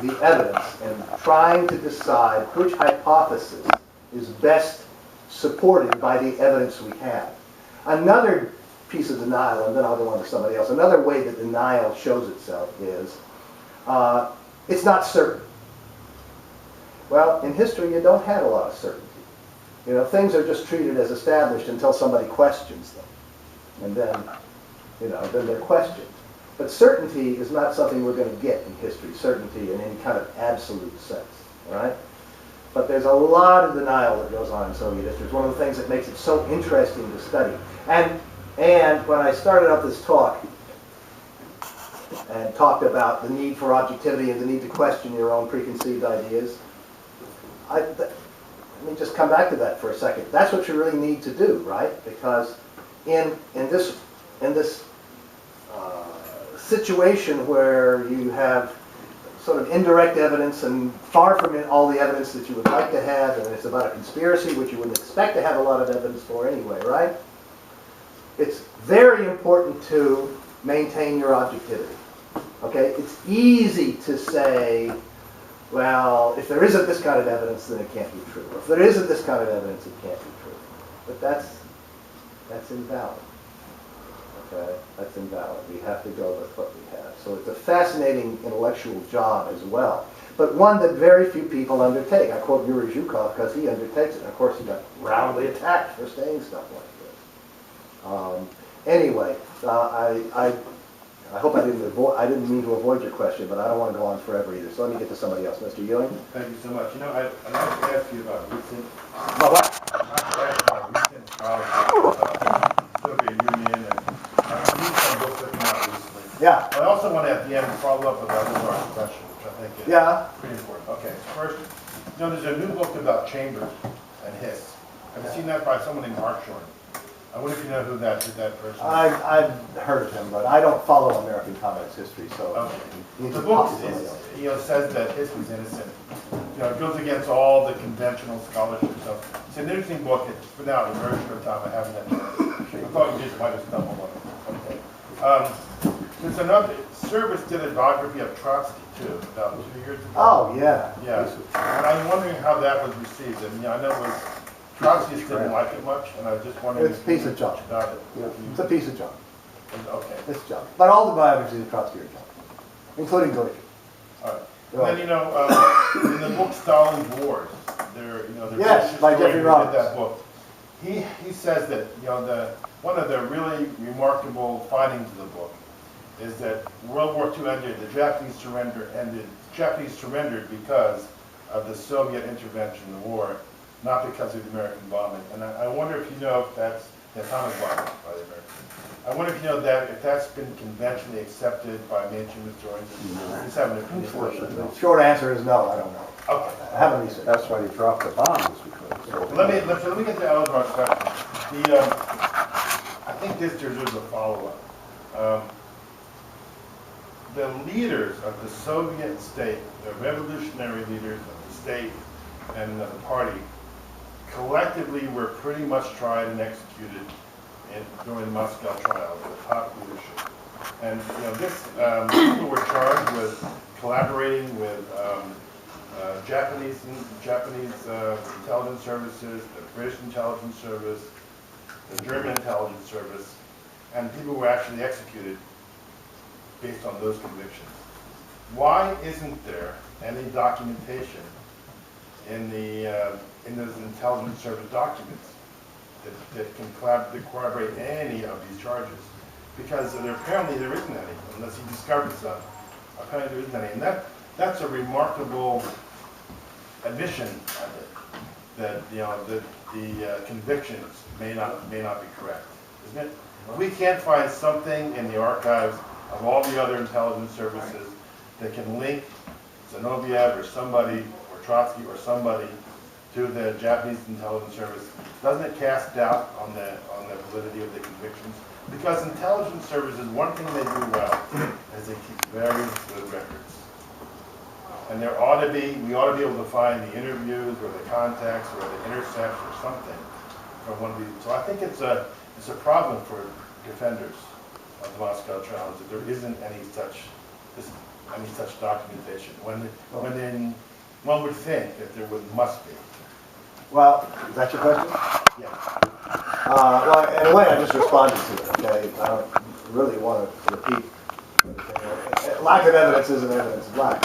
the evidence and trying to decide which hypothesis is best supported by the evidence we have. Another piece of denial, and then I'll go on to somebody else, another way that denial shows itself is it's not certain. Well, in history you don't have a lot of certainty. You know, things are just treated as established until somebody questions them. And then, you know, then they're questioned. But certainty is not something we're going to get in history, certainty in any kind of absolute sense, all right? But there's a lot of denial that goes on in Soviet history. It's one of the things that makes it so interesting to study. And when I started out this talk and talked about the need for objectivity and the need to question your own preconceived ideas, let me just come back to that for a second. That's what you really need to do, right? Because in this situation where you have sort of indirect evidence and far from it all the evidence that you would like to have, and it's about a conspiracy which you wouldn't expect to have a lot of evidence for anyway, right? It's very important to maintain your objectivity. Okay? It's easy to say, well, if there isn't this kind of evidence, then it can't be true. Or if there isn't this kind of evidence, it can't be true. But that's invalid. Okay? That's invalid. We have to go with what we have. So it's a fascinating intellectual job as well, but one that very few people undertake. I quote Yuri Zhukov because he undertakes it. And of course, he got roundly attacked for saying stuff like this. Anyway, I hope I didn't mean to avoid your question, but I don't want to go on forever either. So let me get to somebody else. Mr. Ewing? Thank you so much. You know, I'd like to ask you about recent... About what? I'd like to ask about recent scholarship, Soviet Union, and some books that came out recently. Yeah. I also want to, at the end, follow up with another question, which I think is pretty important. Okay, so first, you know, there's a new book about Chambers and Hiss. Have you seen that by someone named Hartshorn? I wonder if you know who that person is. I've heard of him, but I don't follow American comics history, so... Okay. The book says that Hiss was innocent. You know, it goes against all the conventional scholarship. So it's an interesting book. It's been out in a very short time. I haven't had time. I thought you just might have stumbled on it. Okay. There's another... Service did a biography of Trotsky, too, about 2 years ago. Oh, yeah. Yeah. And I'm wondering how that was received. And, you know, I know it was... Trotsky didn't like it much, and I was just wondering... It's a piece of junk. About it. Yeah, it's a piece of junk. Okay. It's junk. But all the biographies of Trotsky are junk, including Gorky. All right. And then, you know, in the book Stalin's Wars, yes, by Jeffrey Roberts. That book. He says that, you know, one of the really remarkable findings of the book is that World War II ended, the Japanese surrender ended. Japanese surrendered because of the Soviet intervention in the war, not because of the American bombing. And I wonder if you know if that's the atomic bombing by the Americans. I wonder if you know that if that's been conventionally accepted by mainstream historians. Just have an opinion. The short answer is no, I don't know. Okay. I haven't researched. That's why you dropped the bombs. Because Let me get to Erythros question. I think this deserves a follow-up. The leaders of the Soviet state, the revolutionary leaders of the state and the party, collectively were pretty much tried and executed during the Moscow trials, the top leadership. And you know, people were charged with collaborating with Japanese intelligence services, the British intelligence service, the German intelligence service, and people were actually executed based on those convictions. Why isn't there any documentation in those intelligence service documents that can corroborate any of these charges? Because apparently there isn't any, unless he discovered some. Apparently there isn't any, and that's a remarkable admission of it, that you know the convictions may not be correct, isn't it? We can't find something in the archives of all the other intelligence services that can link Zinoviev or somebody, or Trotsky or somebody, to the Japanese intelligence service. Doesn't it cast doubt on the validity of the convictions? Because intelligence services, one thing they do well is they keep very good records. And we ought to be able to find the interviews or the contacts or the intercepts or something from one of these. So I think it's a problem for defenders of the Moscow trials that there isn't any such. any such documentation? When one would think that must be. Well, is that your question? Yeah. Well, in a way, I just responded to it, okay? I don't really want to repeat. Lack of evidence isn't evidence of lack.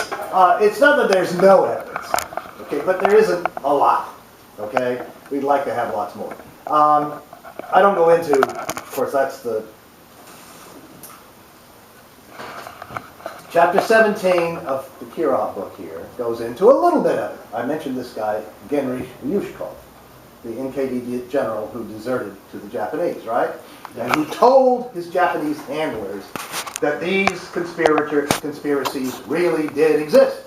It's not that there's no evidence, okay? But there isn't a lot, okay? We'd like to have lots more. I don't go into, of course, that's the... Chapter 17 of the Kirov book here goes into a little bit of it. I mentioned this guy, Genrikh Yushkov, the NKVD general who deserted to the Japanese, right? And who told his Japanese handlers that these conspiracies really did exist.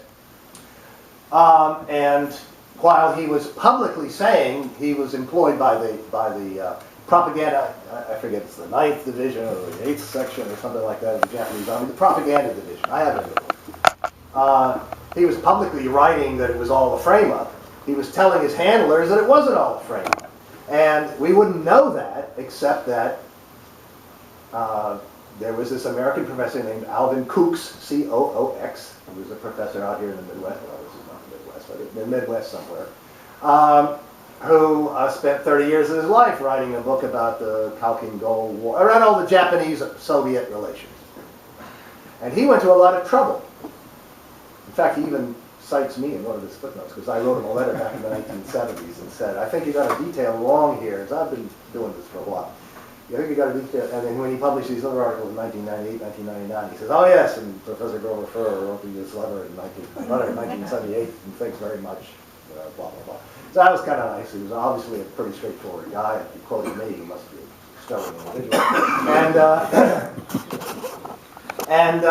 And while he was publicly saying he was employed by the propaganda, I forget, it's the 9th Division or the 8th Section or something like that of the Japanese Army, the propaganda division. I have it in the book. He was publicly writing that it was all a frame-up. He was telling his handlers that it wasn't all a frame-up. And we wouldn't know that except that there was this American professor named Alvin Cooks, C-O-O-X, who was a professor out here in the Midwest. Well, this is not the Midwest, but in the Midwest somewhere. Who spent 30 years of his life writing a book about the Khalkhin-Gol War, around all the Japanese-Soviet relations. And he went to a lot of trouble. In fact, he even cites me in one of his footnotes, because I wrote him a letter back in the 1970s and said, I think you got a detail wrong here, because I've been doing this for a while. I think you got a detail, and then when he published these other articles in 1998, 1999, he says, oh yes, and Professor Grover Furr wrote me this letter in 1978, and thanks very much, blah, blah, blah. So that was kind of nice. He was obviously a pretty straightforward guy. If he quoted me, he must be a sterling individual. And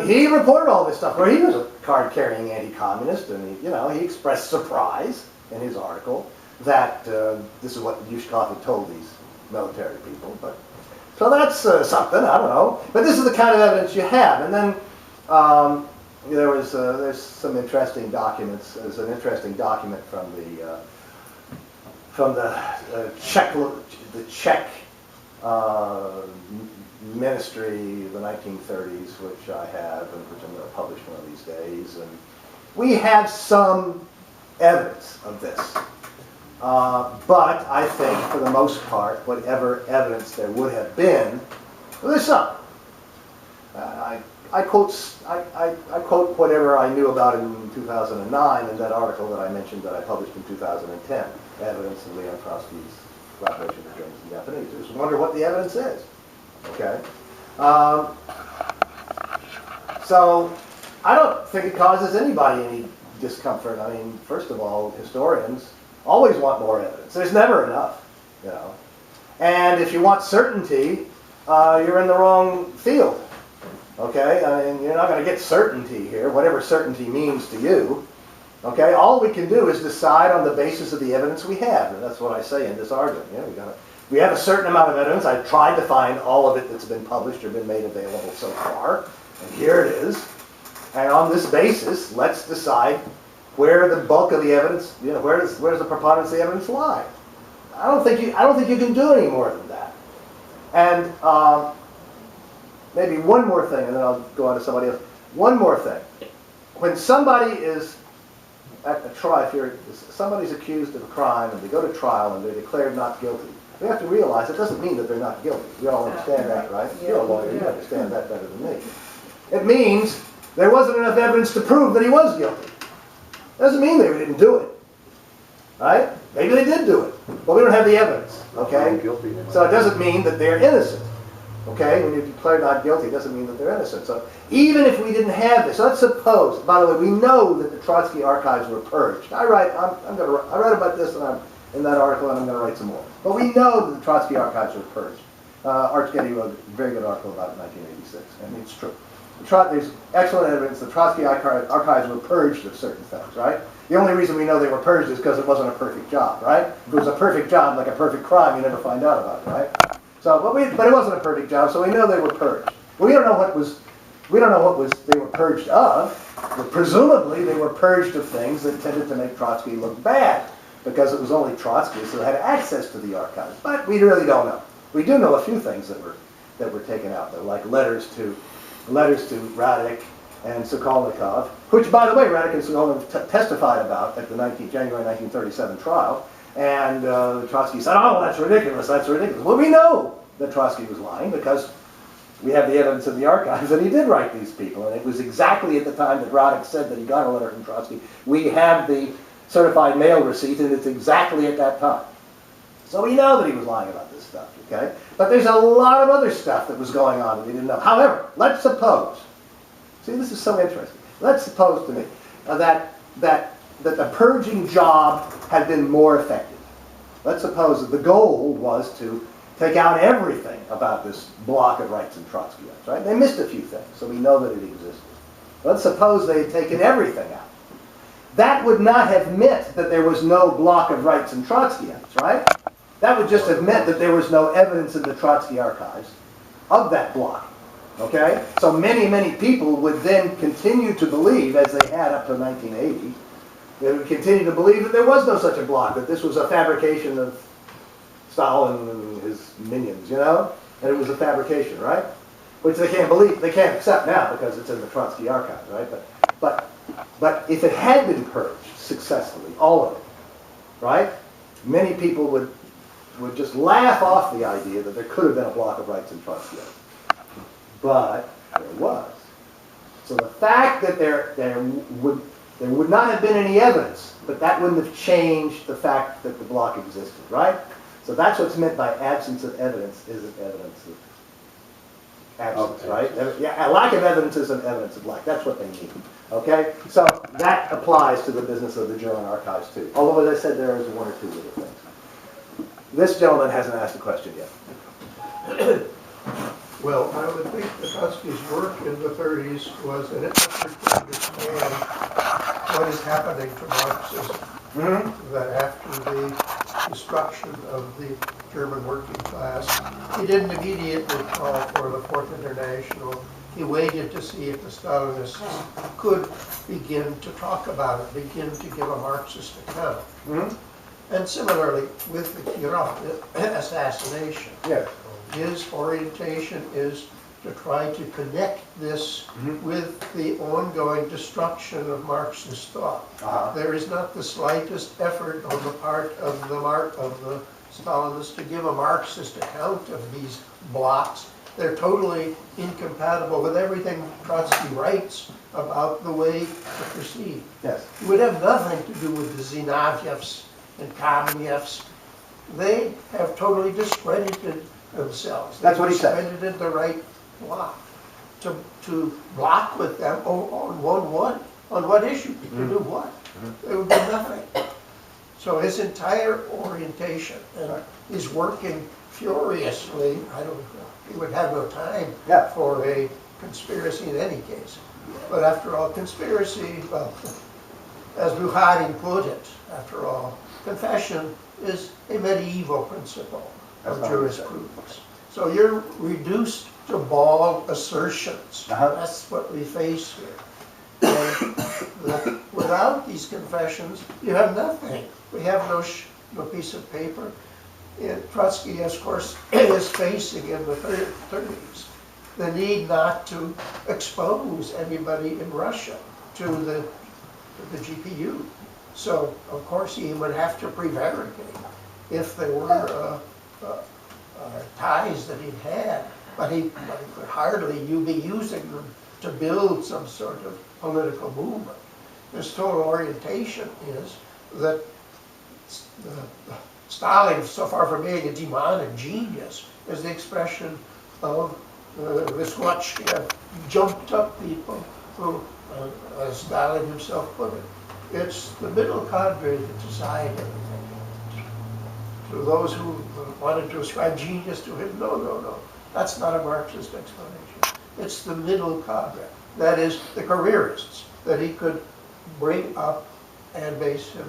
he reported all this stuff, where he was a card-carrying anti-communist, and he expressed surprise in his article that this is what Yushkov had told these military people. But so that's something, I don't know. But this is the kind of evidence you have. And then there's some interesting documents. There's an interesting document from the Czech ministry of the 1930s, which I have and which I'm going to publish one of these days. And we have some evidence of this. But I think, for the most part, whatever evidence there would have been, well, there's some. I quote whatever I knew about it in 2009 in that article that I mentioned that I published in 2010, evidence of Leon Trotsky's collaboration with Germans and Japanese. I just wonder what the evidence is. Okay? So I don't think it causes anybody any discomfort. I mean, first of all, historians always want more evidence. There's never enough, And if you want certainty, you're in the wrong field. Okay? I mean, you're not going to get certainty here, whatever certainty means to you. Okay? All we can do is decide on the basis of the evidence we have. And that's what I say in this argument. We have a certain amount of evidence. I've tried to find all of it that's been published or been made available so far. And here it is. And on this basis, let's decide where the bulk of the evidence, where does the preponderance of the evidence lie? I don't think you can do any more than that. And maybe one more thing, and then I'll go on to somebody else. One more thing. When somebody is at a trial, if somebody's accused of a crime and they go to trial and they're declared not guilty, we have to realize it doesn't mean that they're not guilty. We all understand that, right? You're a lawyer, you understand that better than me. It means there wasn't enough evidence to prove that he was guilty. Doesn't mean they didn't do it, right? Maybe they did do it, but we don't have the evidence, okay? So it doesn't mean that they're innocent, okay? When you declare not guilty, it doesn't mean that they're innocent. So even if we didn't have this, let's suppose, by the way, we know that the Trotsky archives were purged. I write about this in that article, and I'm going to write some more. But we know that the Trotsky archives were purged. Art Getty wrote a very good article about it in 1986, and it's true. There's excellent evidence the Trotsky archives were purged of certain things, right? The only reason we know they were purged is because it wasn't a perfect job, right? If it was a perfect job, like a perfect crime, you never find out about it, right? So, but it wasn't a perfect job, so we know they were purged. We don't know what they were purged of. But presumably, they were purged of things that tended to make Trotsky look bad, because it was only Trotsky who had access to the archives. But we really don't know. We do know a few things that were taken out, though, like letters to Radek and Sokolnikov, which, by the way, Radic and Sokolnikov testified about at the January 1937 trial. And Trotsky said, oh, that's ridiculous, that's ridiculous. Well, we know that Trotsky was lying because we have the evidence in the archives that he did write these people. And it was exactly at the time that Radic said that he got a letter from Trotsky. We have the certified mail receipt, and it's exactly at that time. So we know that he was lying about this stuff, okay? But there's a lot of other stuff that was going on that we didn't know. However, let's suppose, see, this is so interesting. Let's suppose to me that the purging job had been more effective. Let's suppose that the goal was to take out everything about this block of rights and Trotskyites, right? They missed a few things, so we know that it existed. Let's suppose they had taken everything out. That would not have meant that there was no block of rights and Trotskyites, right? That would just have meant that there was no evidence in the Trotsky archives of that block, okay? So many, many people would then continue to believe, as they had up to 1980, they would continue to believe that there was no such a block, that this was a fabrication of Stalin and his minions, you know? And it was a fabrication, right? Which they can't believe, they can't accept now because it's in the Trotsky archives, right? But if it had been purged successfully, all of it, right? Many people would just laugh off the idea that there could have been a block of rights in Trotsky. But there was. So the fact that there would not have been any evidence, but that wouldn't have changed the fact that the block existed, right? So that's what's meant by absence of evidence isn't evidence of absence, right? Yeah, a lack of evidence isn't evidence of lack. That's what they mean. Okay? So that applies to the business of the German archives too. Although, as I said, there is one or two little things. This gentleman hasn't asked a question yet. Well, I would think that Trotsky's work in the 30s was an effort to understand what is happening to Marxism. That after the destruction of the German working class, he didn't immediately call for the Fourth International. He waited to see if the Stalinists could begin to talk about it, begin to give a Marxist account. And similarly with the Kirov assassination. Yes. His orientation is to try to connect this with the ongoing destruction of Marxist thought. There is not the slightest effort on the part of the Stalinists to give a Marxist account of these blocks. They're totally incompatible with everything Trotsky writes about the way to proceed. Yes. It would have nothing to do with the Zinavyevs and Kamenevs. They have totally discredited themselves. That's what he said. Discredited the right bloc. To block with them on what issue? To do what? There would be nothing. So his entire orientation, and he's working furiously. I don't know. He would have no time for a conspiracy in any case. But after all, conspiracy, well, as Bukharin put it, after all, confession is a medieval principle of jurisprudence. So you're reduced to bald assertions. That's what we face here. And without these confessions, you have nothing. We have no piece of paper. Trotsky, of course, is facing in the 30s the need not to expose anybody in Russia to the GPU. So, of course, he would have to prevaricate if there were ties that he had, but he could hardly be using them to build some sort of political movement. His total orientation is that Stalin, so far from being a demonic genius, is the expression of this Vysotsky, jumped up people who, as Stalin himself put it, it's the middle cadre that decide everything. To those who wanted to ascribe genius to him, no. That's not a Marxist explanation. It's the middle cadre. That is, the careerists that he could bring up and base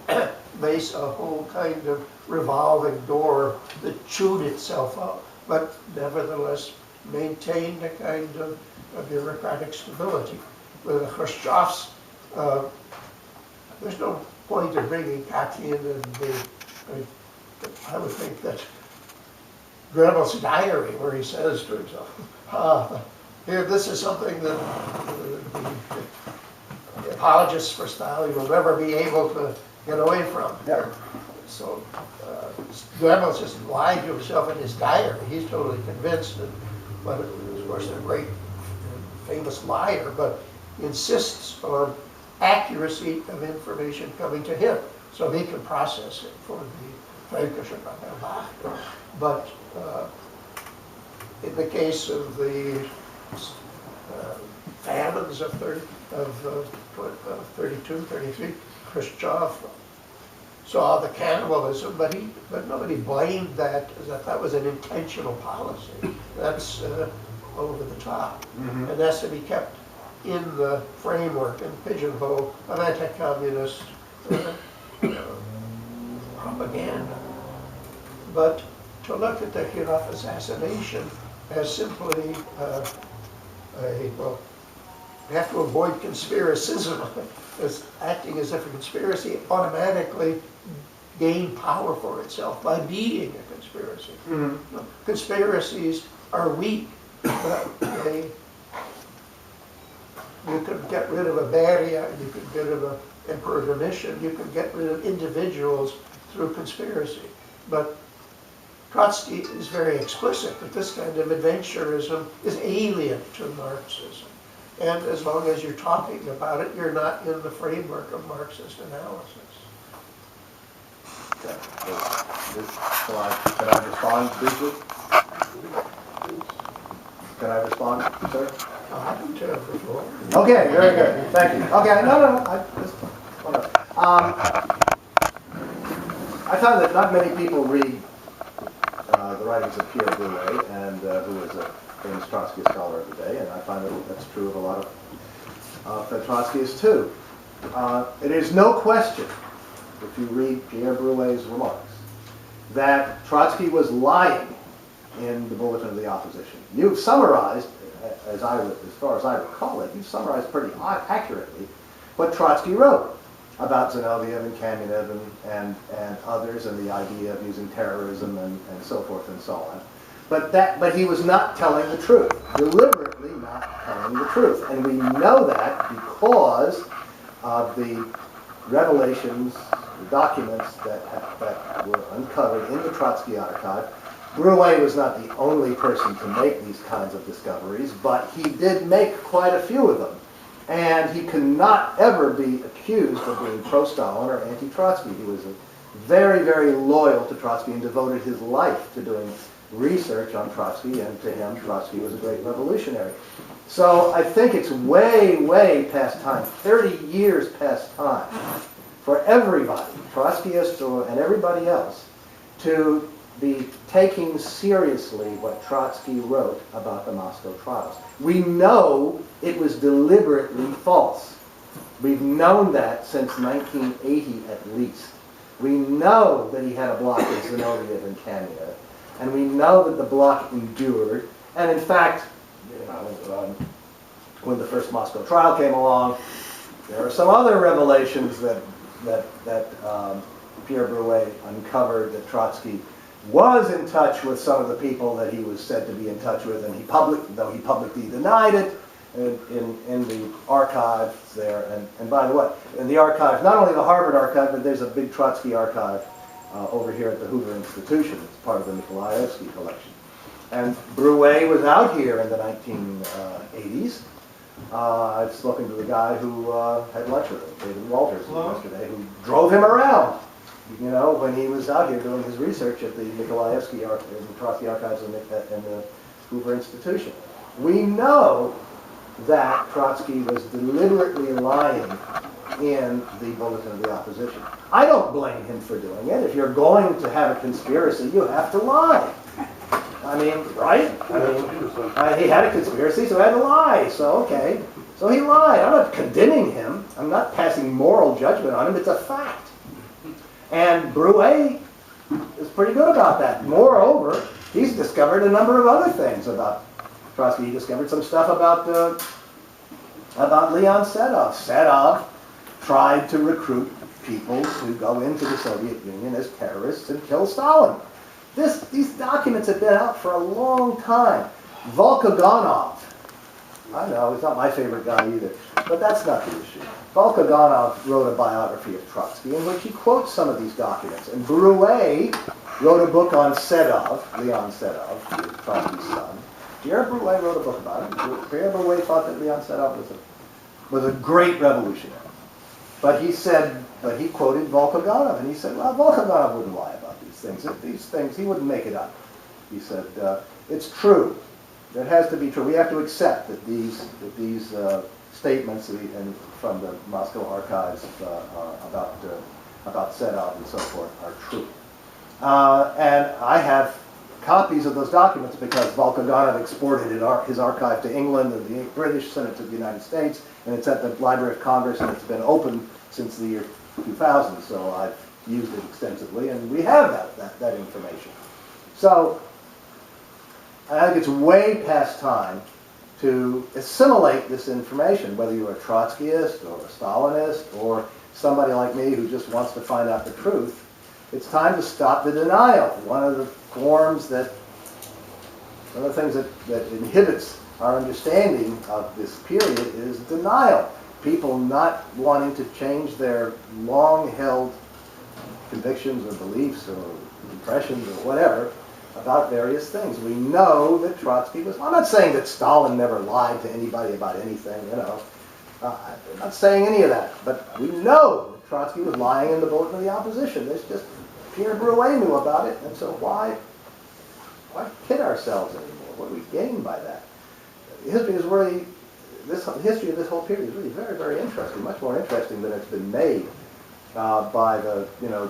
a whole kind of revolving door that chewed itself up, but nevertheless maintained a kind of bureaucratic stability. With the Khrushchevs, there's no point in bringing Katyn and I would think that Greville's diary, where he says to himself, Here, this is something that the apologists for Stalin will never be able to get away from. Yeah. So, Goebbels just lied to himself in his diary. He's totally convinced that, but of course, a great famous liar, but insists on accuracy of information coming to him, so he can process it for the Völkische Verwaltung. But in the case of the famines of 32, 33, Khrushchev saw the cannibalism, but nobody blamed that was an intentional policy. That's over the top, and that's to be kept in the framework and pigeonhole of anti-communist propaganda. But to look at the Kirov assassination as simply well, you have to avoid conspiracism, as acting as if a conspiracy automatically gained power for itself by being a conspiracy. No, conspiracies are weak, but you could get rid of a Beria, you could get rid of an Emperor Domitian, you could get rid of individuals through conspiracy. But Trotsky is very explicit that this kind of adventurism is alien to Marxism. And as long as you're talking about it, you're not in the framework of Marxist analysis. Okay. Can I respond briefly? Can I respond, sir? I happen to have the floor. Okay, very good. Thank you. Okay, no, I just want to. I found that not many people read the writings of Pierre Boulez, and who is a famous Trotsky scholar of the day, and I find that that's true of a lot of Trotskyists too. It is no question, if you read Pierre Boulez's remarks, that Trotsky was lying in the Bulletin of the Opposition. You've summarized, as far as I recall it, you've summarized pretty accurately what Trotsky wrote about Zinoviev and Kamenev and others, and the idea of using terrorism and so forth and so on. But he was not telling the truth, deliberately not telling the truth. And we know that because of the revelations, the documents that were uncovered in the Trotsky archive. Boulez was not the only person to make these kinds of discoveries, but he did make quite a few of them. And he cannot ever be accused of being pro-Stalin or anti-Trotsky. He was very, very loyal to Trotsky and devoted his life to doing research on Trotsky, and to him, Trotsky was a great revolutionary. So I think it's way, way past time, 30 years past time, for everybody, Trotskyists and everybody else, to be taking seriously what Trotsky wrote about the Moscow trials. We know it was deliberately false. We've known that since 1980 at least. We know that he had a block in Zinoviev and Kamenev, and we know that the block endured. And in fact, when the first Moscow trial came along, there are some other revelations that Pierre Boulez uncovered, that Trotsky was in touch with some of the people that he was said to be in touch with, and though he publicly denied it in the archives there. And by the way, in the archives, not only the Harvard archive, but there's a big Trotsky archive over here at the Hoover Institution. It's part of the Nikolaevsky collection. And Boulez was out here in the 1980s. I've spoken to the guy who had lunch with him, David Walters, yesterday, who drove him around, when he was out here doing his research at the Nikolaevsky the Trotsky archives and the Hoover Institution. We know that Trotsky was deliberately lying in the Bulletin of the Opposition. I don't blame him for doing it. If you're going to have a conspiracy, you have to lie. I mean, right? He had a conspiracy, so he had to lie. So, okay. So he lied. I'm not condemning him. I'm not passing moral judgment on him. It's a fact. And Boulez is pretty good about that. Moreover, he's discovered a number of other things about Trotsky. He discovered some stuff about Leon Sedov. Sedov tried to recruit people to go into the Soviet Union as terrorists and kill Stalin. These documents have been out for a long time. Volkogonov I know, he's not my favorite guy either. But that's not the issue. Volkogonov wrote a biography of Trotsky in which he quotes some of these documents. And Brouet wrote a book on Sedov, Leon Sedov, Trotsky's son. Pierre Brouet wrote a book about him. Pierre Brouet thought that Leon Sedov was a great revolutionary. But he quoted Volkogonov, and he said, well, Volkogonov wouldn't lie about these things. These things, he wouldn't make it up. He said, it's true. It has to be true. We have to accept that these statements from the Moscow archives about Sedov and so forth are true. And I have copies of those documents because Volkogonov exported his archive to England and the British, sent it to the United States, and it's at the Library of Congress, and it's been open since the year 2000, so I've used it extensively, and we have that information. So I think it's way past time to assimilate this information, whether you're a Trotskyist or a Stalinist or somebody like me who just wants to find out the truth. It's time to stop the denial. One of the things that inhibits our understanding of this period is denial. People not wanting to change their long-held convictions or beliefs or impressions or whatever about various things. We know that Trotsky was, I'm not saying that Stalin never lied to anybody about anything, you know. I'm not saying any of that, but we know that Trotsky was lying in the Bulletin of the Opposition. There's just, Pierre Brouet knew about it, and so why kid ourselves anymore? What do we gain by that? History is really, the history of this whole period is really very, very interesting, much more interesting than it's been made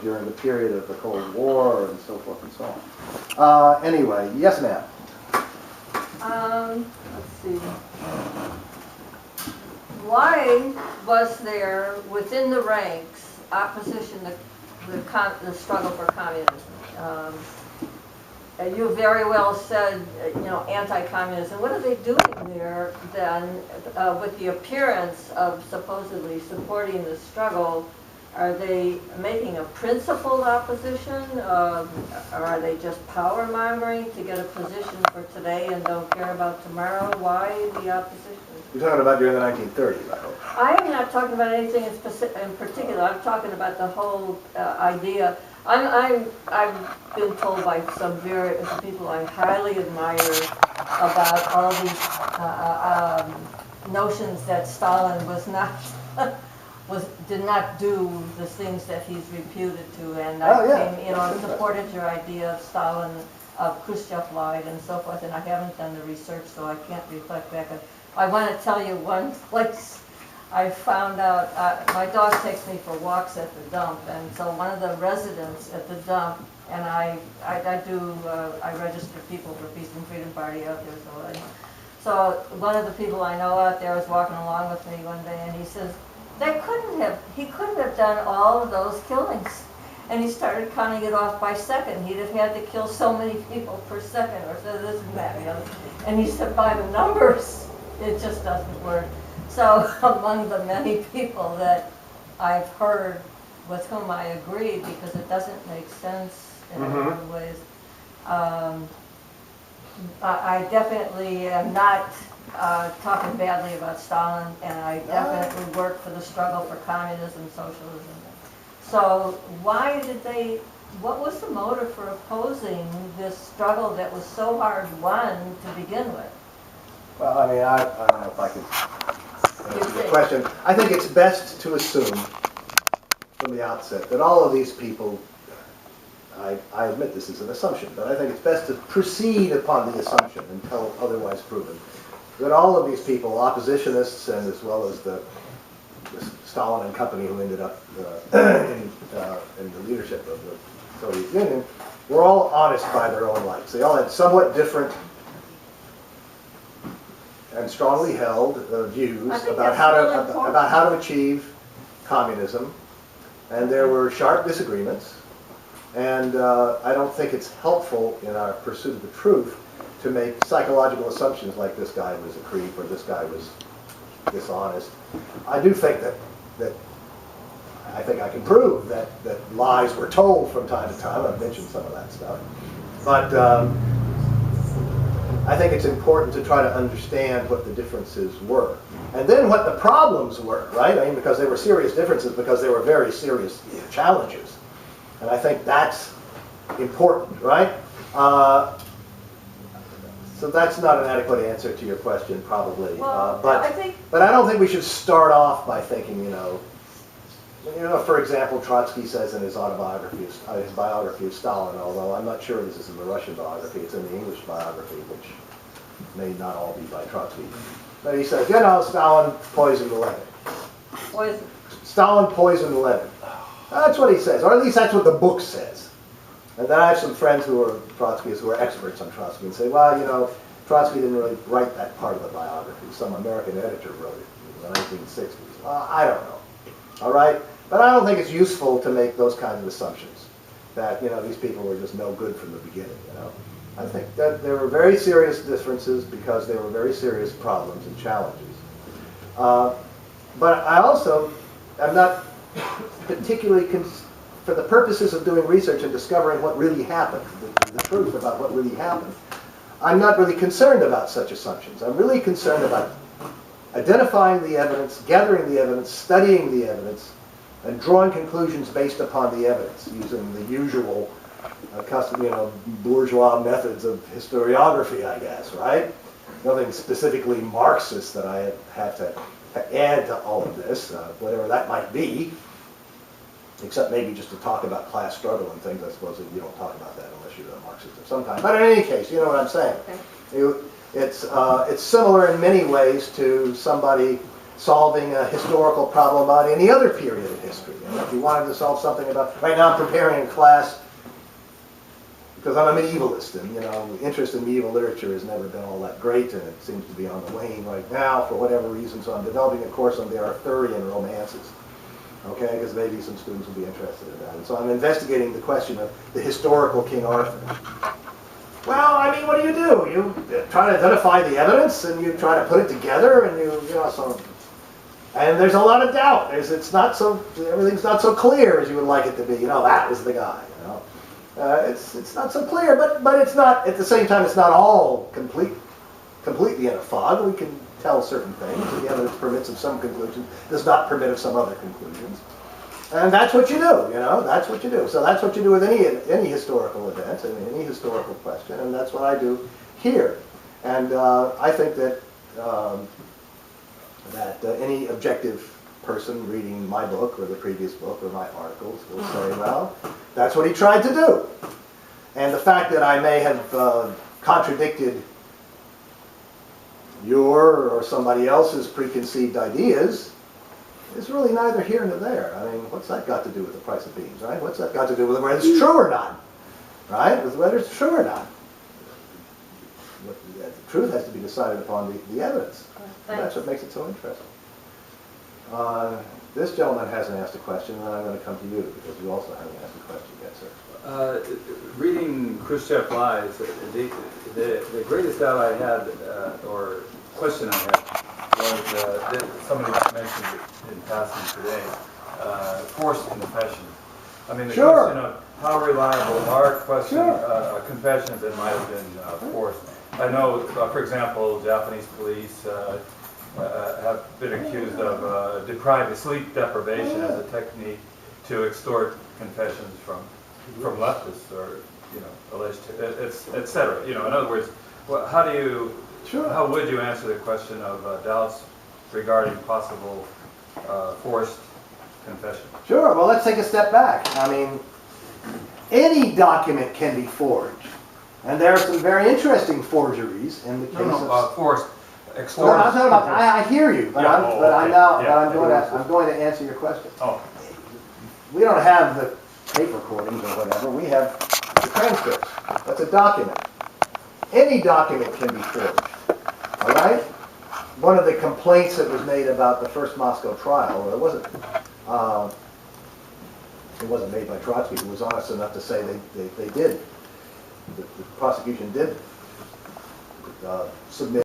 during the period of the Cold War and so forth and so on. Anyway, yes, ma'am. Let's see. Why was there within the ranks opposition to the struggle for communism? You very well said, anti-communism. What are they doing there then with the appearance of supposedly supporting the struggle? Are they making a principled opposition, or are they just power mongering to get a position for today and don't care about tomorrow? Why the opposition? You're talking about during the 1930s, I hope. I am not talking about anything in particular. I'm talking about the whole idea. I've been told by some people I highly admire about all these notions that Stalin did not do the things that he's reputed to, and I supported your idea of Stalin, of Khrushchev lied and so forth, and I haven't done the research, so I can't reflect back. I want to tell you one place I found out, my dog takes me for walks at the dump, and so one of the residents at the dump, and I register people for Peace and Freedom Party out there, so one of the people I know out there was walking along with me one day, and he says, he couldn't have done all of those killings. And he started counting it off by second. He'd have had to kill so many people per second, or so this and that, And he said, by the numbers, it just doesn't work. So among the many people that I've heard with whom I agree, because it doesn't make sense in a lot of ways, I definitely am not talking badly about Stalin, and I definitely work for the struggle for communism, socialism. So what was the motive for opposing this struggle that was so hard won to begin with? Well, I mean, I don't know if I can answer the question. I think it's best to assume from the outset that all of these people, I admit this is an assumption, but I think it's best to proceed upon the assumption until otherwise proven, that all of these people, oppositionists and as well as the Stalin and company who ended up in the leadership of the Soviet Union, were all honest by their own lights. They all had somewhat different and strongly held views about how to achieve communism, and there were sharp disagreements. And I don't think it's helpful in our pursuit of the truth to make psychological assumptions like this guy was a creep or this guy was dishonest. I do think that I think I can prove that lies were told from time to time. I've mentioned some of that stuff. But I think it's important to try to understand what the differences were. And then what the problems were, right? I mean, because they were serious differences, because they were very serious challenges. And I think that's important, right? So that's not an adequate answer to your question, probably. Well, but I don't think we should start off by thinking, for example, Trotsky says in his autobiography, his biography of Stalin, although I'm not sure this is in the Russian biography, it's in the English biography, which may not all be by Trotsky. But he says, Stalin poisoned Lenin. Poison. Stalin poisoned Lenin. That's what he says, or at least that's what the book says. And then I have some friends who are Trotskyists who are experts on Trotsky and say, well, Trotsky didn't really write that part of the biography. Some American editor wrote it in the 1960s. Well, I don't know. All right? But I don't think it's useful to make those kinds of assumptions that, these people were just no good from the beginning, I think that there were very serious differences because there were very serious problems and challenges. But I also am not particularly, for the purposes of doing research and discovering what really happened, the truth about what really happened, I'm not really concerned about such assumptions. I'm really concerned about identifying the evidence, gathering the evidence, studying the evidence, and drawing conclusions based upon the evidence, using the usual bourgeois methods of historiography, I guess, right? Nothing specifically Marxist that I have to add to all of this, whatever that might be, except maybe just to talk about class struggle and things. I suppose that you don't talk about that unless you're a Marxist of some kind. But in any case, you know what I'm saying. Okay. It's similar in many ways to somebody solving a historical problem about any other period of history. If you wanted to solve something about, right now I'm preparing a class because I'm a medievalist, and interest in medieval literature has never been all that great, and it seems to be on the wane right now for whatever reason. So I'm developing a course on the Arthurian romances. Okay, because maybe some students will be interested in that. And so I'm investigating the question of the historical King Arthur. Well, I mean, what do? You try to identify the evidence, and you try to put it together, and and there's a lot of doubt. Everything's not so clear as you would like it to be. That was the guy. It's not so clear, but it's not, at the same time, it's not all completely in a fog. We can tell certain things. The evidence permits of some conclusions, does not permit of some other conclusions. And that's what you do, that's what you do. So that's what you do with any historical event, any historical question, and that's what I do here. And I think that any objective person reading my book or the previous book or my articles will say, well, that's what he tried to do. And the fact that I may have contradicted your or somebody else's preconceived ideas is really neither here nor there. I mean, what's that got to do with the price of beans, right? What's that got to do with whether it's true or not, right? With whether it's true or not. The truth has to be decided upon the evidence. That's what makes it so interesting. This gentleman hasn't asked a question, and then I'm going to come to you, because you also haven't asked a question yet, sir. Reading Khrushchev Lies, the greatest doubt I had, or question I had, was somebody mentioned it in passing today, forced confession. I mean, the question of how reliable are confessions that might have been forced. I know, for example, Japanese police have been accused of sleep deprivation as a technique to extort confessions from leftists or alleged, etc. In other words, how would you answer the question of doubts regarding possible forced confession? Sure. Well, let's take a step back. I mean, any document can be forged, and there are some very interesting forgeries in the case of forced. I hear you, but I'm going to answer your question. Oh. We don't have the tape recordings or whatever. We have the transcripts. That's a document. Any document can be forged. All right? One of the complaints that was made about the first Moscow trial, or it wasn't made by Trotsky, who was honest enough to say they did. The prosecution did submit